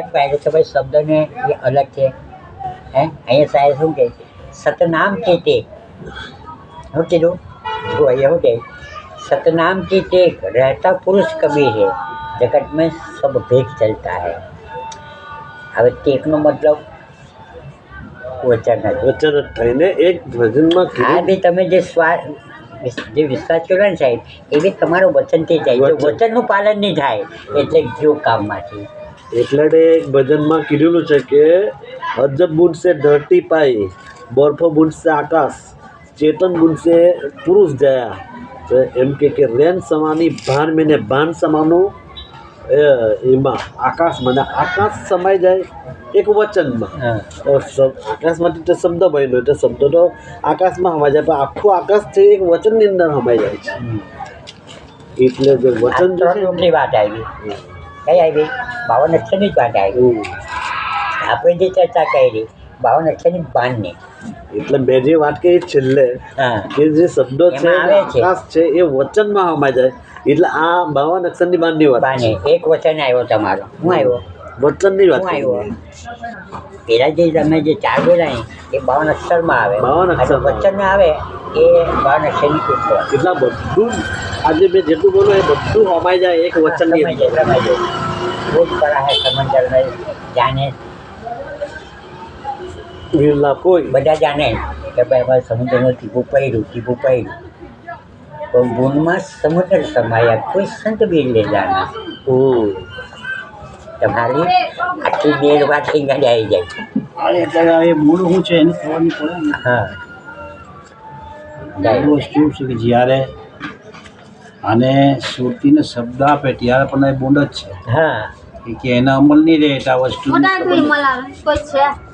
पाहिजे તો ભાઈ શબ્દને એ અલગ છે હે અહીંયા સાહેબ શું કહે સતનામ की टेक શું કીધું જો અહીંયા શું કહે सतनाम की टेक रहता पुरुष कबीर है जगत में सब भेद चलता है હવે ટેકનો મતલબ વચન જ વચન જ થઈને એક ભજનમાં આ બી તમે જે જે વિશ્વાસ કર્યો ને સાહેબ એ બી તમારું વચનથી જાય જો વચનનું પાલન નહીં થાય એટલે જો કામમાંથી એટલે એક ભજનમાં કીધેલું છે કે અજબ બુન સે ધરતી પાઈ બરફો બુન સે આકાશ ચેતન બુન સે પુરુષ જયા તો એમ કે રેન સમાની ભાન મેં ને ભાન સમાનું એમાં આકાશમાં આકાશ સમાઈ જાય એક વચનમાં આકાશમાંથી તો શબ્દ બન્યો એટલે શબ્દ તો આકાશમાં સમાઈ જાય પણ આખું આકાશ છે એક વચનની અંદર સમાઈ જાય છે એટલે જે વચન ત્રણની વાત આવી કઈ આવી 52 અક્ષરની જ વાત આવી આપણે જે ચર્ચા કરી 52 અક્ષરની બારની એટલે મેં જે વાત કરી છેલ્લે કે જે શબ્દો છે આકાશ છે એ વચનમાં સમાઈ જાય એટલે આ 52 અક્ષરની બારની વાત બાની એક વચન આવ્યો તમારો હું આવ્યો વચનની વાત આવ્યો પેલા જે તમે જે ચાર બોલાય એ 52 અક્ષરમાં આવે 52 અક્ષરમાં વચનમાં આવે એ 52 અક્ષરની પુસ્તક એટલા બધું આજે મેં જેટલું બોલું એ બધું સમાઈ જાય એક વચનની અંદર बहुत बड़ा है समंदर में जाने વિરલા કોઈ બધા જાણે કે ભાઈ અમારે સમુદ્રનું ટીપું પડ્યું પણ ગુણમાં સમુદ્ર સમાયા કોઈ સંત બી લે જાણે તમારી આટલી દેર વાત અહીંયા જ આવી જાય એટલે એ મૂળ શું છે એની ખબર નહીં પડે ને હા એવી વસ્તુ છે કે જ્યારે આને સુરતીને શબ્દ આપે ત્યારે પણ એ બોન્ડ જ છે હા કે એના અમલ નહીં રહે એટલે આ વસ્તુ કોઈ છે